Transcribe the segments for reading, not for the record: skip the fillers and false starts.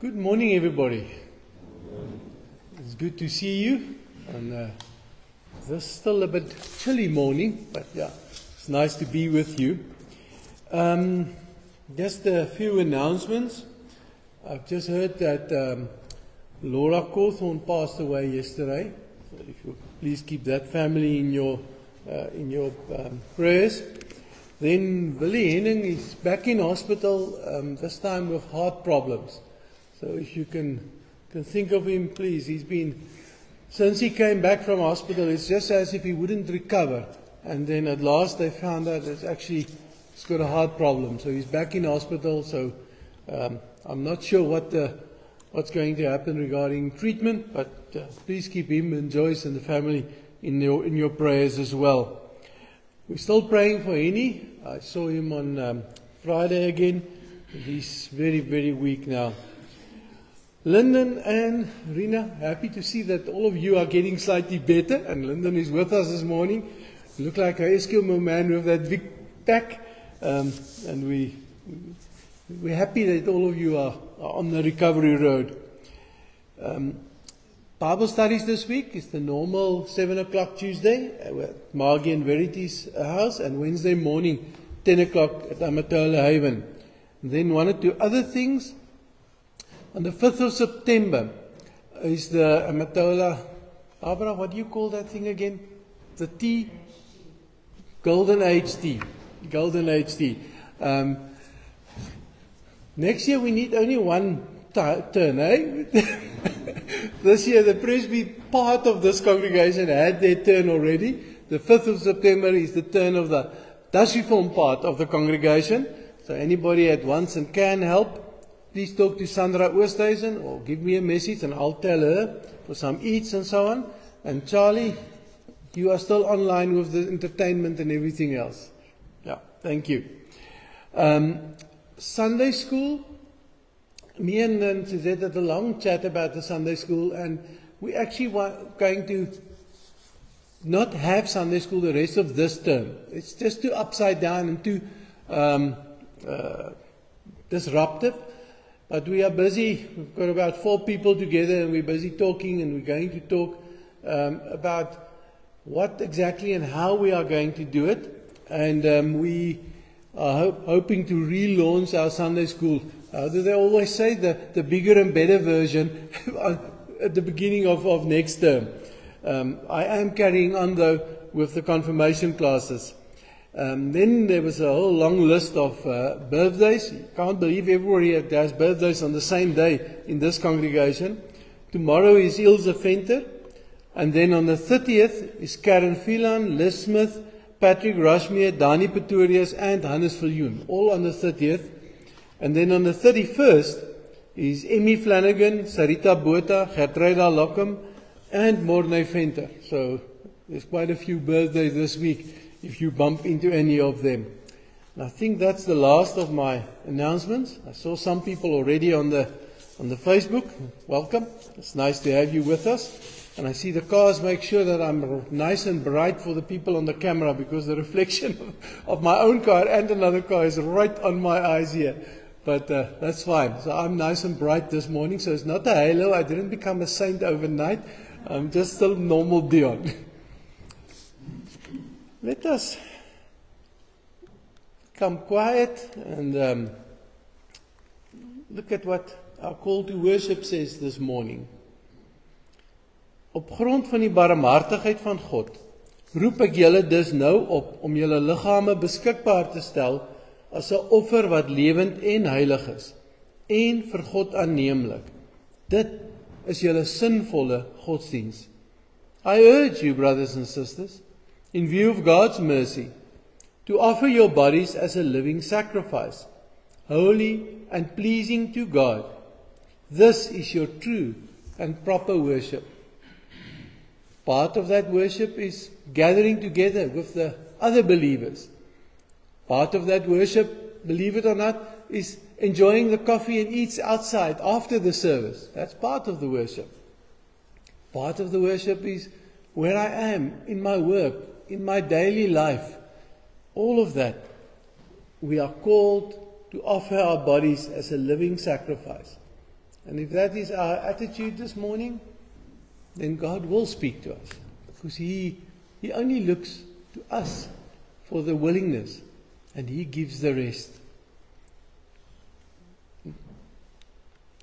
Good morning, everybody. It's good to see you on this still a bit chilly morning, but yeah, it's nice to be with you. Just a few announcements. I've just heard that Laura Cawthorne passed away yesterday. So if you please keep that family in your prayers. Then Willie Henning is back in hospital, this time with heart problems. So if you can think of him, please. He's been, since he came back from hospital, it's just as if he wouldn't recover. And then at last they found out he's got a heart problem. So he's back in hospital. So I'm not sure what's going to happen regarding treatment, but please keep him and Joyce and the family in your prayers as well. We're still praying for Henny. I saw him on Friday again. He's very, very weak now. Lyndon and Rina, happy to see that all of you are getting slightly better. And Lyndon is with us this morning. You look like an Eskimo man with that big pack. And we're happy that all of you are on the recovery road. Bible studies this week is the normal 7 o'clock Tuesday at Margie and Verity's house, and Wednesday morning 10 o'clock at Amatola Haven. And then one or two other things. On the 5th of September is the Amatola, Barbara, what do you call that thing again? The tea? Golden Age tea. Golden Age tea. Next year we need only one turn, eh? This year the Presby part of this congregation had their turn already. The 5th of September is the turn of the Dutch Reform part of the congregation. So anybody that wants and can help, please talk to Sandra Oosthuizen or give me a message and I'll tell her for some eats and so on. And Charlie, you are still online with the entertainment and everything else. Yeah, thank you. Sunday school. Me and Suzette had a long chat about the Sunday school, and we actually were going to not have Sunday school the rest of this term. It's just too upside down and too disruptive. But we are busy. We've got about 4 people together, and we're busy talking, and we're going to talk about what exactly and how we are going to do it. And we are hoping to relaunch our Sunday school. How do they always say? The bigger and better version at the beginning of next term. I am carrying on, though, with the confirmation classes. Then there was a whole long list of birthdays. You can't believe everybody has birthdays on the same day in this congregation. Tomorrow is Ilse Venter. And then on the 30th is Karen Phelan, Liz Smith, Patrick Rushmere, Dani Pretorius, and Hannes Viljoen. All on the 30th. And then on the 31st is Emmy Flanagan, Sarita Botha, Gertruida Lockham, and Mornay Venter. So there's quite a few birthdays this week if you bump into any of them. And I think that's the last of my announcements. I saw some people already on the Facebook. Welcome. It's nice to have you with us. And I see the cars make sure that I'm nice and bright for the people on the camera, because the reflection of my own car and another car is right on my eyes here. But that's fine. So I'm nice and bright this morning. So it's not a halo. I didn't become a saint overnight. I'm just still normal Dion. Let us become quiet and look at what our call to worship says this morning. Op grond van die barmhartigheid van God, roep ek julle dus nou op om julle liggame beskikbaar te stel as 'n offer wat lewend en heilig is en vir God aanneemlik. Dit is julle sinvolle godsdiens. I urge you, brothers and sisters, in view of God's mercy, to offer your bodies as a living sacrifice, holy and pleasing to God. This is your true and proper worship. Part of that worship is gathering together with the other believers. Part of that worship, believe it or not, is enjoying the coffee and eats outside after the service. That's part of the worship. Part of the worship is where I am, in my work, in my daily life. All of that, we are called to offer our bodies as a living sacrifice. And if that is our attitude this morning, then God will speak to us. Because He only looks to us for the willingness, and He gives the rest.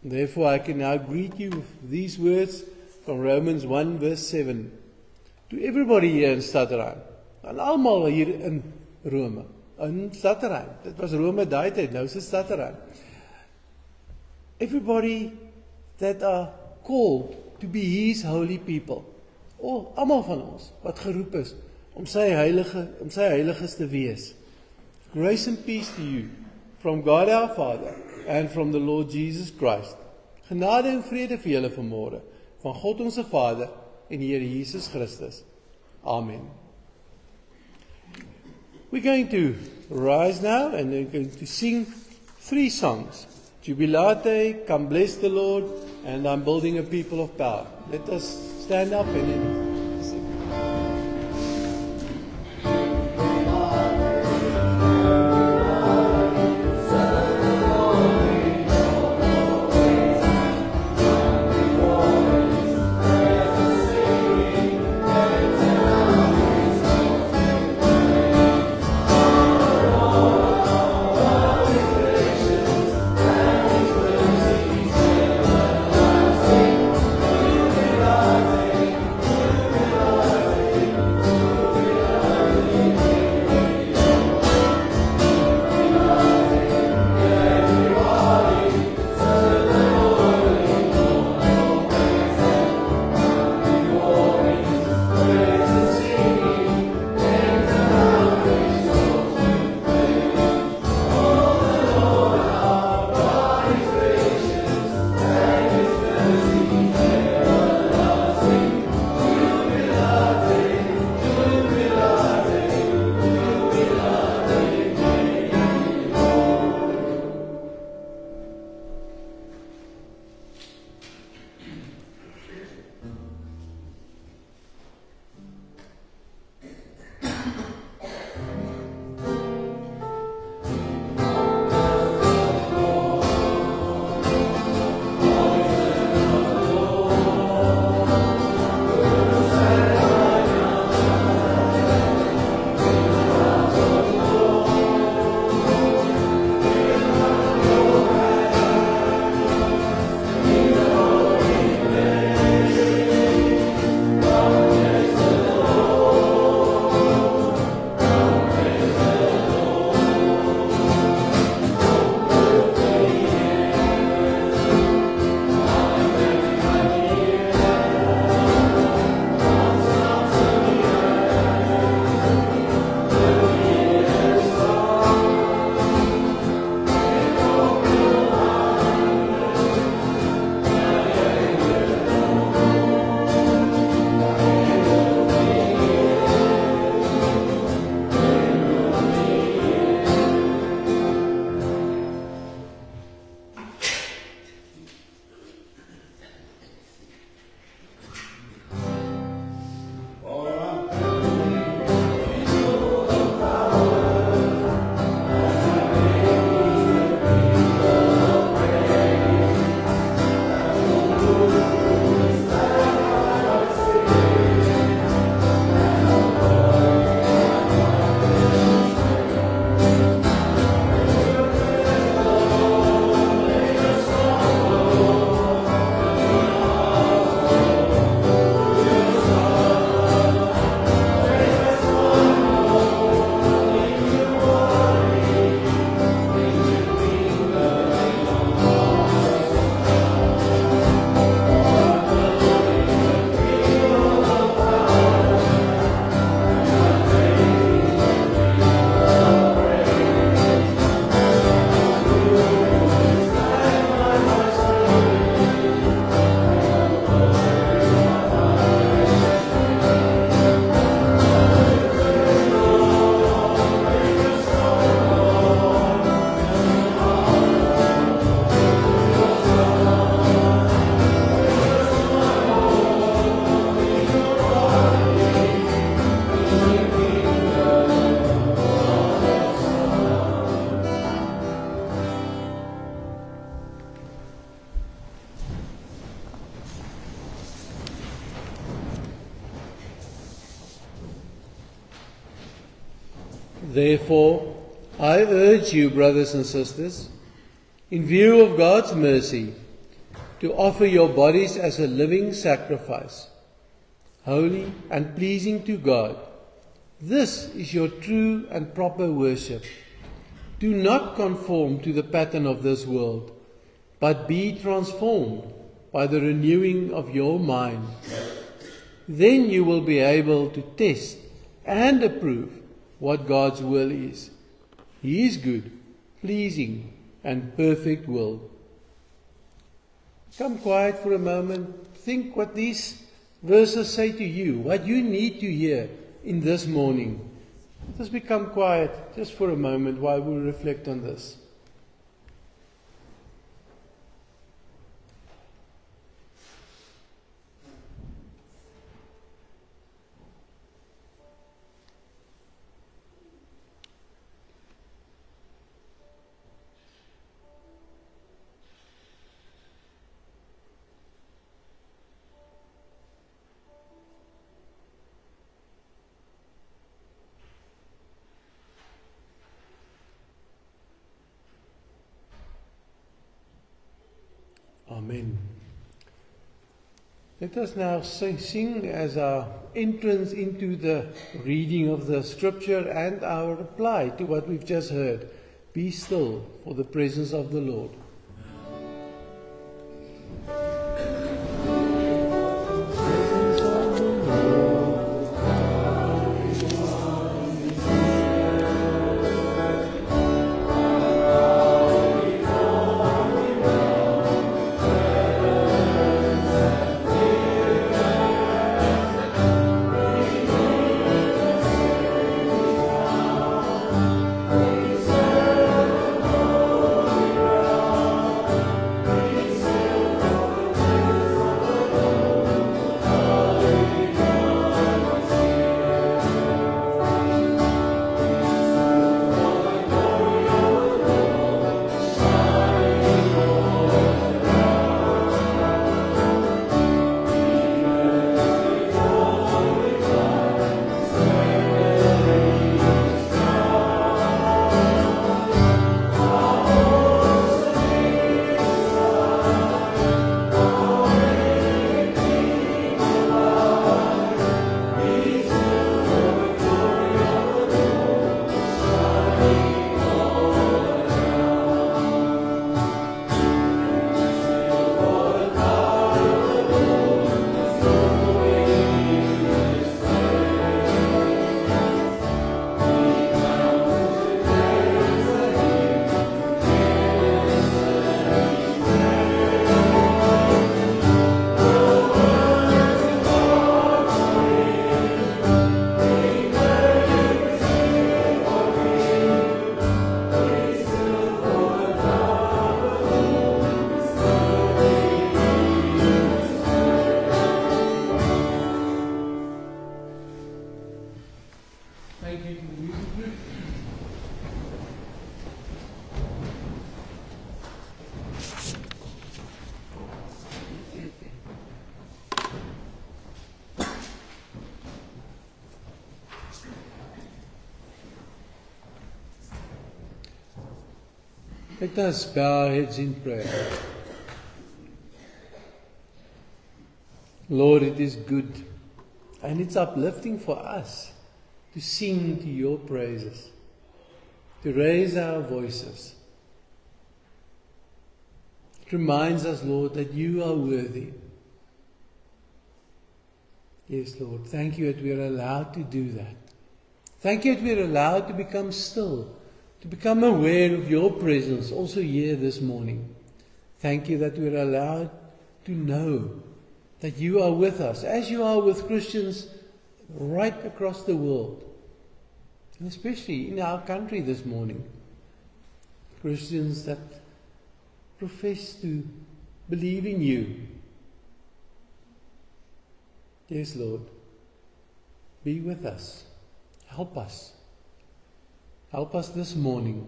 Therefore, I can now greet you with these words from Romans 1 verse 7. To everybody here in Stadterheim, en almal hier in Rome, in Stadterheim. Dit was Rome daai tyd, nou is dit Stadterheim. Everybody that are called to be His holy people. Almal van ons wat geroep is om sy heiliges te wees. Grace and peace to you from God our Father and from the Lord Jesus Christ. Genade en vrede vir julle vanmôre van God ons Vader en die Here Jesus Christus. Amen. We're going to rise now and we're going to sing 3 songs. Jubilate, Come Bless the Lord, and I'm Building a People of Power. Let us stand up and then sing. Amen. Therefore, I urge you, brothers and sisters, in view of God's mercy, to offer your bodies as a living sacrifice, holy and pleasing to God. This is your true and proper worship. Do not conform to the pattern of this world, but be transformed by the renewing of your mind. Then you will be able to test and approve what God's will is. His good, pleasing, and perfect will. Come quiet for a moment. Think what these verses say to you, what you need to hear in this morning. Let us become quiet just for a moment while we reflect on this. Amen. Let us now sing as our entrance into the reading of the scripture and our reply to what we've just heard. Be still for the presence of the Lord. Let us bow our heads in prayer. Lord, it is good and it's uplifting for us to sing to your praises, to raise our voices. It reminds us, Lord, that you are worthy. Yes, Lord, thank you that we are allowed to do that. Thank you that we are allowed to become still, to become aware of your presence also here this morning. Thank you that we are allowed to know that you are with us, as you are with Christians right across the world, and especially in our country this morning. Christians that profess to believe in you. Yes, Lord, be with us. Help us. Help us this morning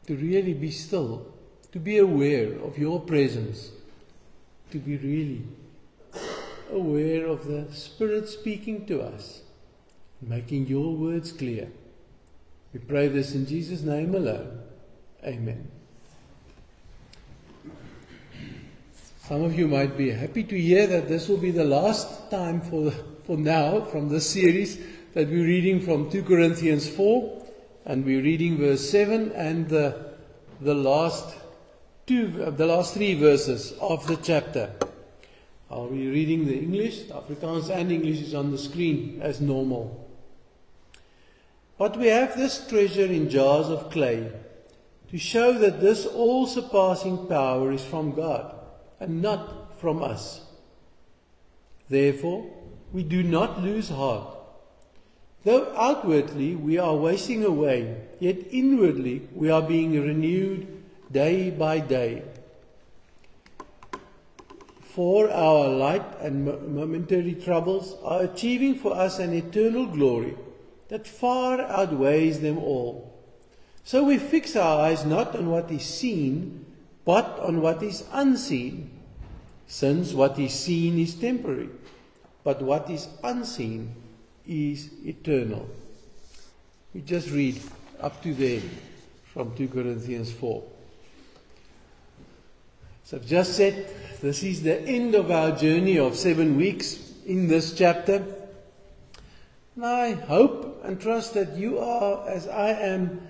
to really be still, to be aware of your presence, to be really aware of the Spirit speaking to us, making your words clear. We pray this in Jesus' name alone. Amen. Some of you might be happy to hear that this will be the last time for now from this series that we're reading from 2 Corinthians 4, and we're reading verse 7 and the last three verses of the chapter. I'll be reading the English. The Afrikaans and English is on the screen as normal. But we have this treasure in jars of clay to show that this all-surpassing power is from God and not from us. Therefore, we do not lose heart. Though outwardly we are wasting away, yet inwardly we are being renewed day by day. For our light and momentary troubles are achieving for us an eternal glory that far outweighs them all. So we fix our eyes not on what is seen, but on what is unseen, since what is seen is temporary, but what is unseen is eternal. We just read up to there from 2 Corinthians 4. So I've just said, this is the end of our journey of 7 weeks in this chapter. And I hope and trust that you are, as I am,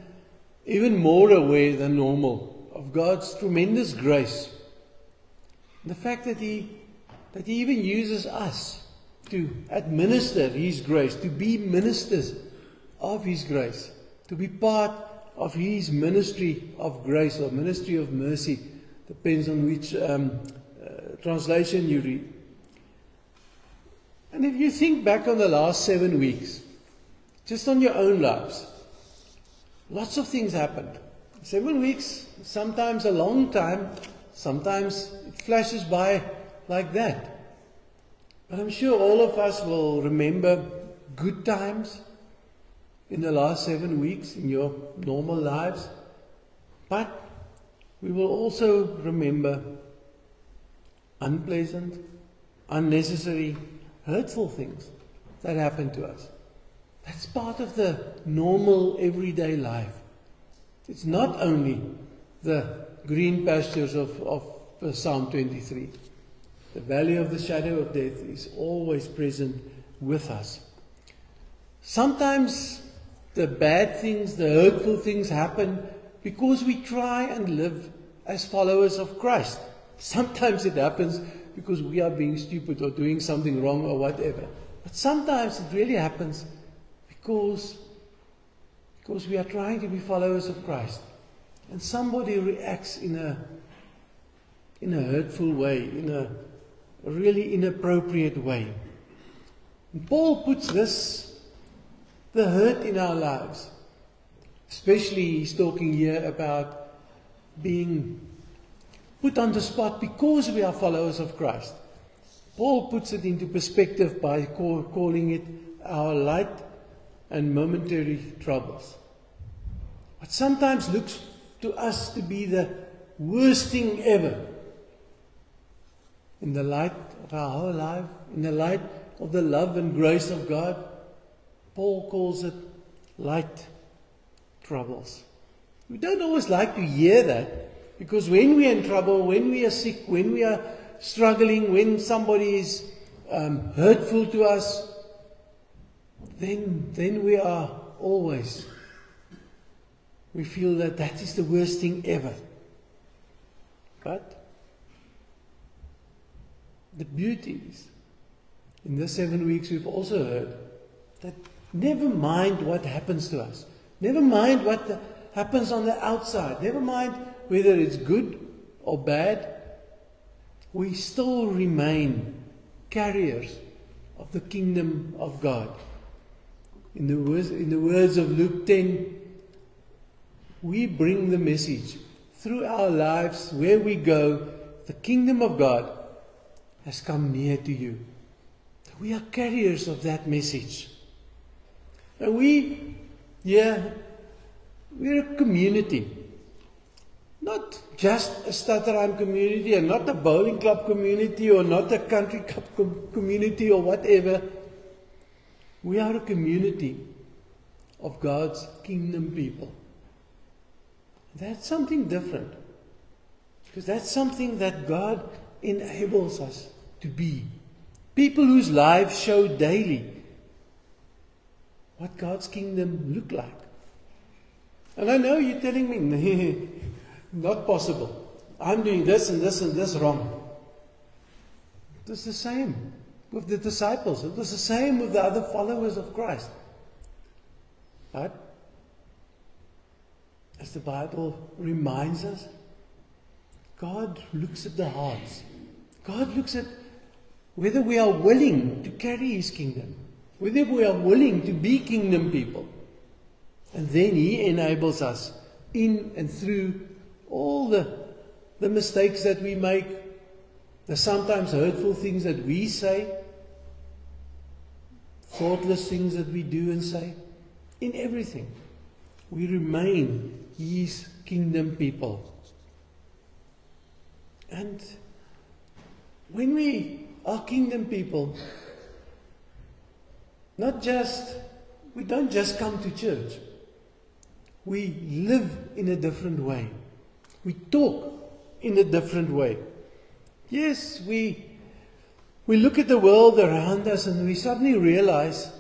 even more aware than normal of God's tremendous grace. The fact that He even uses us to administer His grace, to be ministers of His grace, to be part of His ministry of grace or ministry of mercy, depends on which translation you read. And if you think back on the last 7 weeks, just on your own lives, lots of things happened. 7 weeks, sometimes a long time, sometimes it flashes by like that. But I'm sure all of us will remember good times in the last 7 weeks in your normal lives. But we will also remember unpleasant, unnecessary, hurtful things that happen to us. That's part of the normal everyday life. It's not only the green pastures of Psalm 23. The valley of the shadow of death is always present with us. Sometimes the bad things, the hurtful things happen because we try and live as followers of Christ. Sometimes it happens because we are being stupid or doing something wrong or whatever. But sometimes it really happens because we are trying to be followers of Christ. And somebody reacts in a hurtful way, in a really inappropriate way. And Paul puts the hurt in our lives. Especially he's talking here about being put on the spot because we are followers of Christ. Paul puts it into perspective by calling it our light and momentary troubles. What sometimes looks to us to be the worst thing ever, in the light of our whole life, in the light of the love and grace of God, Paul calls it light troubles. We don't always like to hear that, because when we are in trouble, when we are sick, when we are struggling, when somebody is hurtful to us, then we are always, we feel that is the worst thing ever. But the beauty is, in the 7 weeks we've also heard that never mind what happens to us, never mind what happens on the outside, never mind whether it's good or bad, we still remain carriers of the kingdom of God. In the words of Luke 10, we bring the message through our lives where we go. The kingdom of God has come near to you. We are carriers of that message. And we're a community. Not just a Stutterheim community, and not a bowling club community, or not a country club community, or whatever. We are a community of God's kingdom people. That's something different. Because that's something that God enables us to be. People whose lives show daily what God's kingdom look like. And I know you're telling me, not possible. I'm doing this and this and this wrong. It was the same with the disciples. It was the same with the other followers of Christ. But, as the Bible reminds us, God looks at the hearts. God looks at whether we are willing to carry His kingdom, whether we are willing to be kingdom people. And then He enables us in and through all the mistakes that we make, the sometimes hurtful things that we say, thoughtless things that we do and say. In everything, we remain His kingdom people. And when we are kingdom people, we don't just come to church. We live in a different way. We talk in a different way. Yes, we look at the world around us and we suddenly realize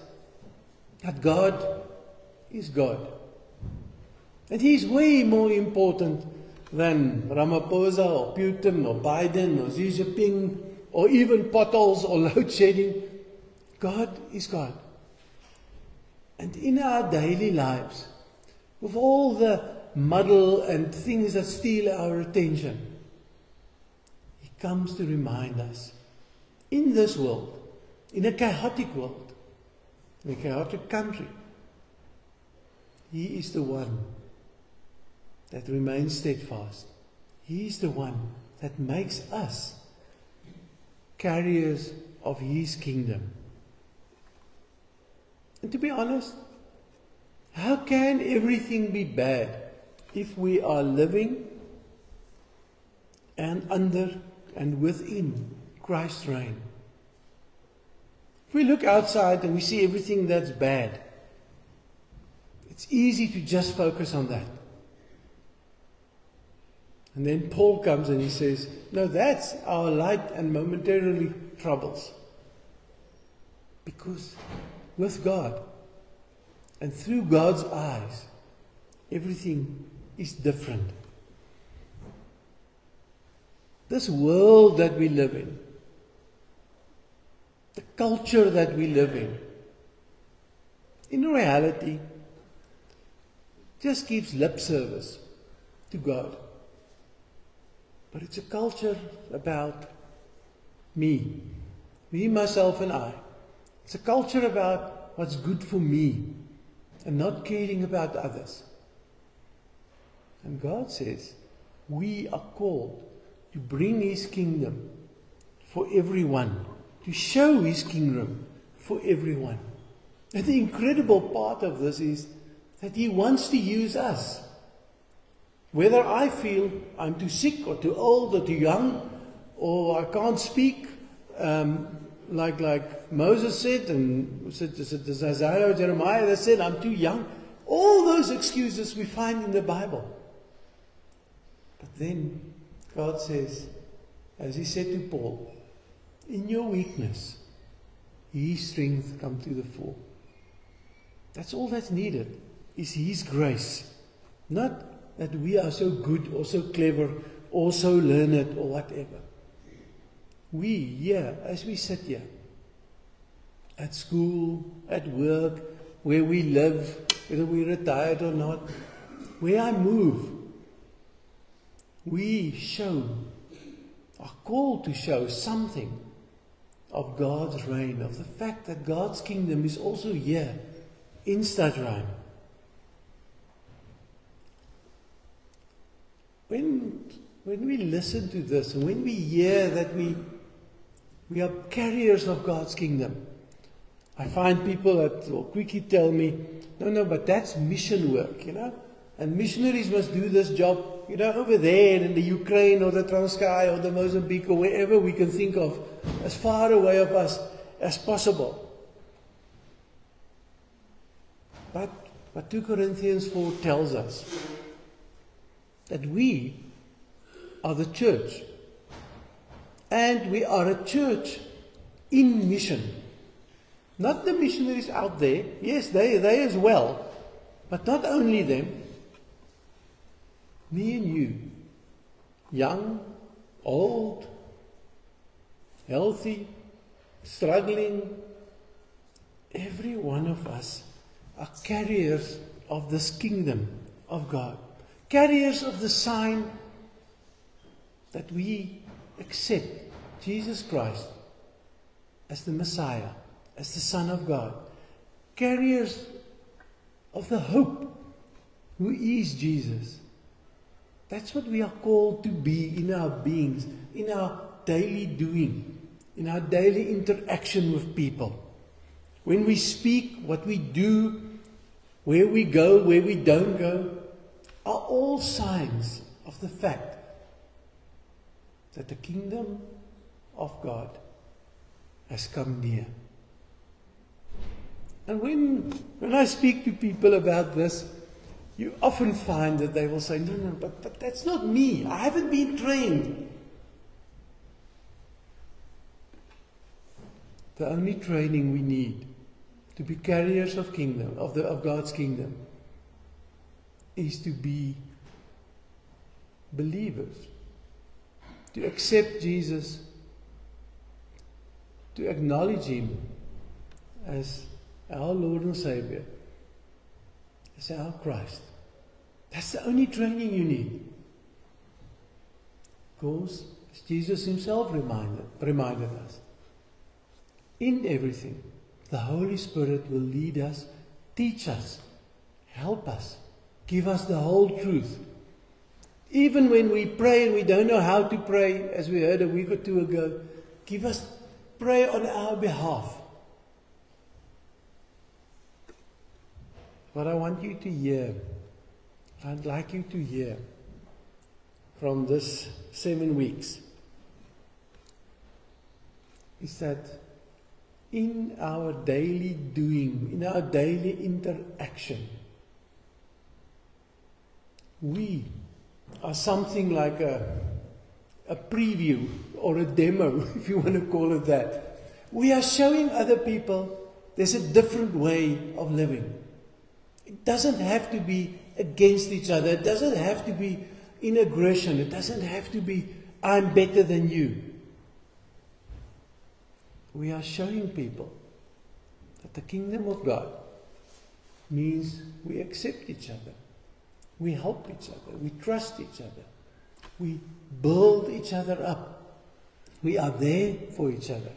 that God is God. And He's way more important than Ramaphosa or Putin or Biden or Xi Jinping or even potholes or load shedding. God is God. And in our daily lives, with all the muddle and things that steal our attention, He comes to remind us, in this world, in a chaotic world, in a chaotic country, He is the one that remains steadfast. He is the one that makes us carriers of His kingdom. And to be honest, how can everything be bad if we are living and under and within Christ's reign? If we look outside and we see everything that's bad, it's easy to just focus on that. And then Paul comes and he says, no, that's our light and momentarily troubles. Because with God and through God's eyes, everything is different. This world that we live in, the culture that we live in reality, just gives lip service to God. But it's a culture about me, myself and I. It's a culture about what's good for me and not caring about others. And God says we are called to bring His kingdom for everyone, to show His kingdom for everyone. And the incredible part of this is that He wants to use us. Whether I feel I'm too sick or too old or too young or I can't speak, like Moses said, and Isaiah or Jeremiah, they said, I'm too young. All those excuses we find in the Bible. But then God says, as He said to Paul, in your weakness, His strength comes to the fore. That's all that's needed, is His grace. Not that we are so good or so clever or so learned or whatever. We here, as we sit here, at school, at work, where we live, whether we're retired or not, where I move, we are called to show something of God's reign, of the fact that God's kingdom is also here in Stadrein. When we listen to this, and when we hear that we are carriers of God's kingdom, I find people that will quickly tell me, no, but that's mission work, and missionaries must do this job, over there in the Ukraine or the Transkei or the Mozambique or wherever we can think of, as far away of us as possible. But But 2 Corinthians 4 tells us that we are the church. And we are a church in mission. Not the missionaries out there. Yes, they as well. But not only them. Me and you. Young, old, healthy, struggling. Every one of us are carriers of this kingdom of God. Carriers of the sign that we accept Jesus Christ as the Messiah, as the Son of God. Carriers of the hope who is Jesus. That's what we are called to be in our beings, in our daily doing, in our daily interaction with people. When we speak, what we do, where we go, where we don't go, are all signs of the fact that the kingdom of God has come near. And when I speak to people about this, you often find that they will say, no, but that's not me. I haven't been trained. The only training we need to be carriers of kingdom, of God's kingdom, is to be believers. To accept Jesus, to acknowledge Him as our Lord and Savior, as our Christ. That's the only training you need. Of course, as Jesus Himself reminded us, in everything, the Holy Spirit will lead us, teach us, help us, give us the whole truth. Even when we pray and we don't know how to pray, as we heard a week or two ago, pray on our behalf. What I want you to hear, I'd like you to hear from this 7 weeks, is that in our daily doing, in our daily interaction, we are something like a preview or a demo, if you want to call it that. We are showing other people there's a different way of living. It doesn't have to be against each other. It doesn't have to be in aggression. It doesn't have to be, I'm better than you. We are showing people that the kingdom of God means we accept each other. We help each other. We trust each other. We build each other up. We are there for each other.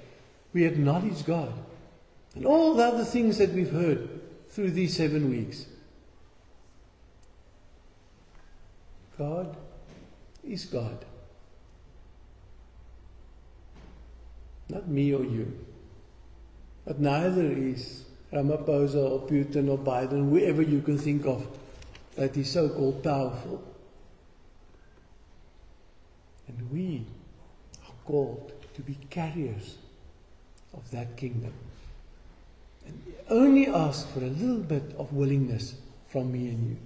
We acknowledge God. And all the other things that we've heard through these 7 weeks. God is God. Not me or you. But neither is Ramaphosa or Putin or Biden, whoever you can think of that is so-called powerful. And we are called to be carriers of that kingdom. And we only ask for a little bit of willingness from me and you.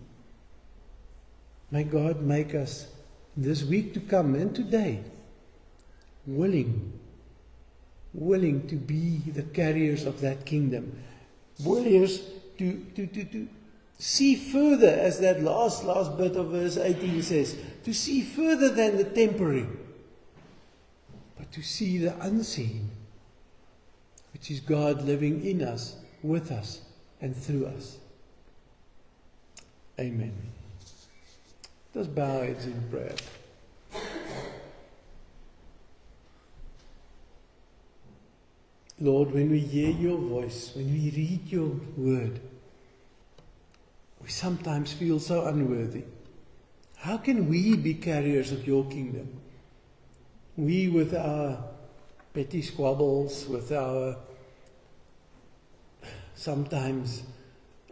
May God make us, this week to come and today, willing to be the carriers of that kingdom. Willing to see further, as that last bit of verse 18 says, to see further than the temporary, but to see the unseen, which is God living in us, with us, and through us. Amen. Let's bow our heads in prayer. Lord, when we hear your voice, when we read your word, we sometimes feel so unworthy. How can we be carriers of your kingdom? We with our petty squabbles, with our sometimes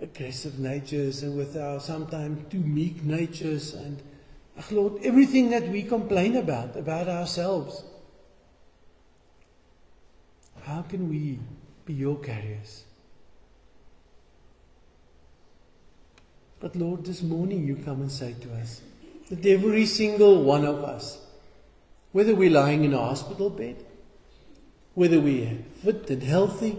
aggressive natures, and with our sometimes too meek natures, and Lord, everything that we complain about ourselves. How can we be your carriers? But Lord, this morning you come and say to us that every single one of us, whether we're lying in a hospital bed, whether we are fit and healthy,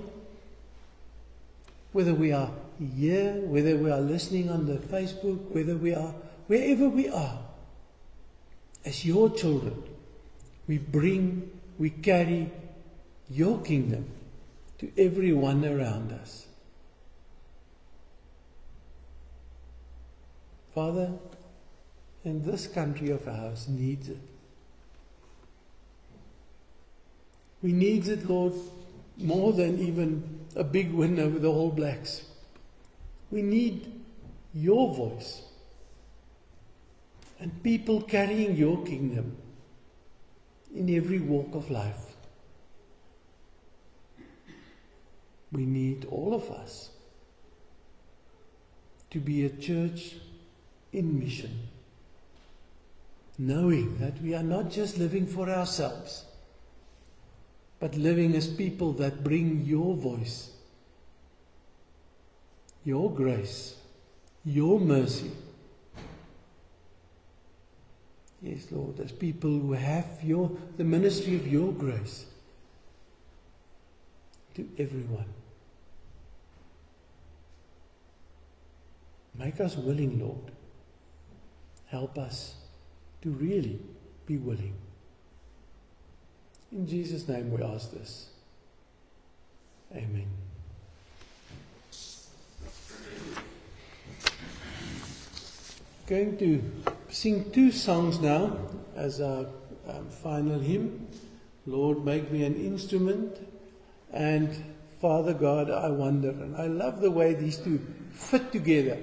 whether we are here, whether we are listening on the Facebook, whether we are, wherever we are, as your children, we carry your kingdom to everyone around us. Father, and this country of ours needs it. We need it, Lord, more than even a big win over the All Blacks. We need your voice and people carrying your kingdom in every walk of life. We need all of us to be a church in mission, knowing that we are not just living for ourselves, but living as people that bring your voice, your grace, your mercy. Yes, Lord, as people who have the ministry of your grace to everyone. Make us willing, Lord. Help us to really be willing. In Jesus' name we ask this. Amen. Going to sing 2 songs now as our final hymn. Lord, make me an instrument, and Father God, I wonder. And I love the way these two fit together.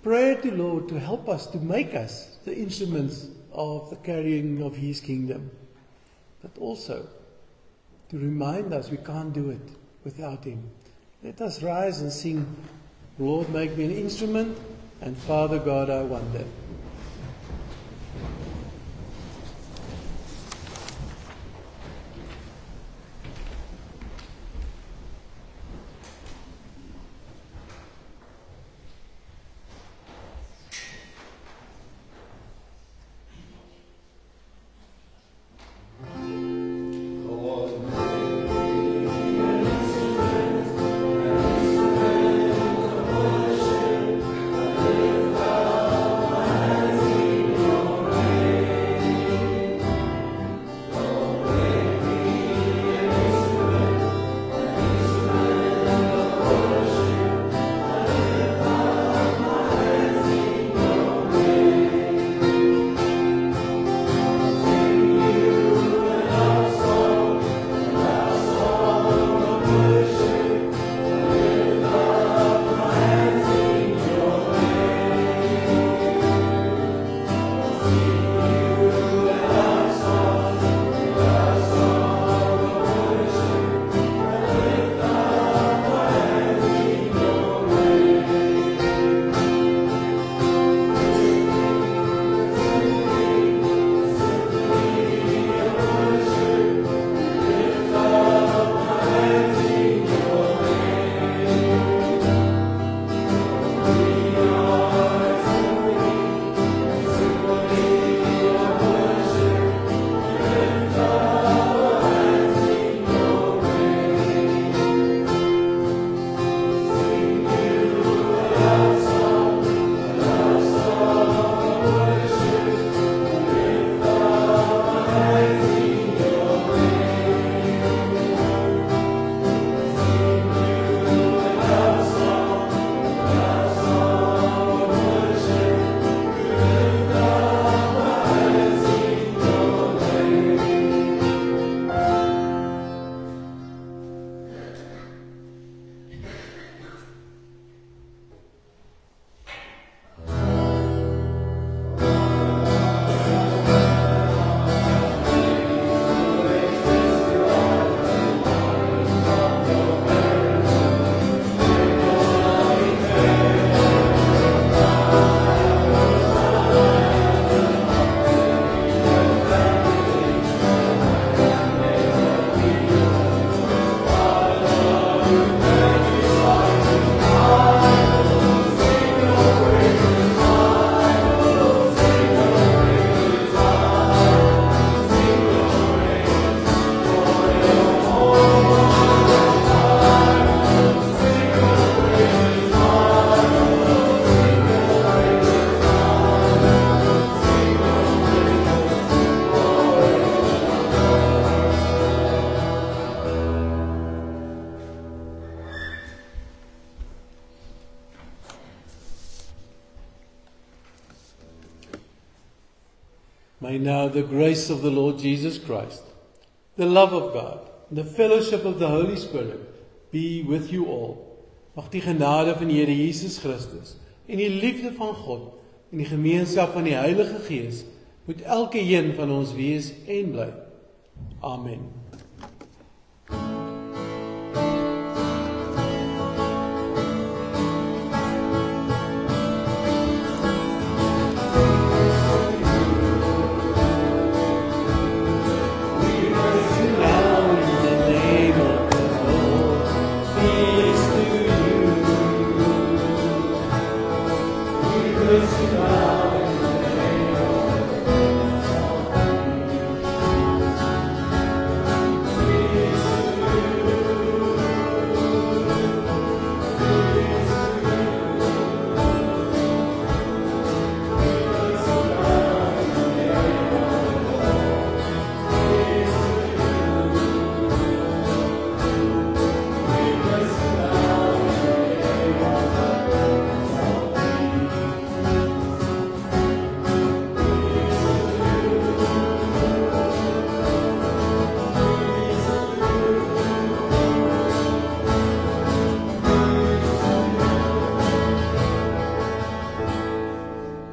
Prayer to Lord to help us, to make us the instruments of the carrying of His kingdom. But also to remind us we can't do it without Him. Let us rise and sing, Lord, make me an instrument, and Father God, I wonder. Thank May now the grace of the Lord Jesus Christ, the love of God, and the fellowship of the Holy Spirit be with you all. Mag die genade van die Here Jesus Christus en die liefde van God en die gemeenskap van die Heilige Gees met elke een van ons wees en bly. Amen.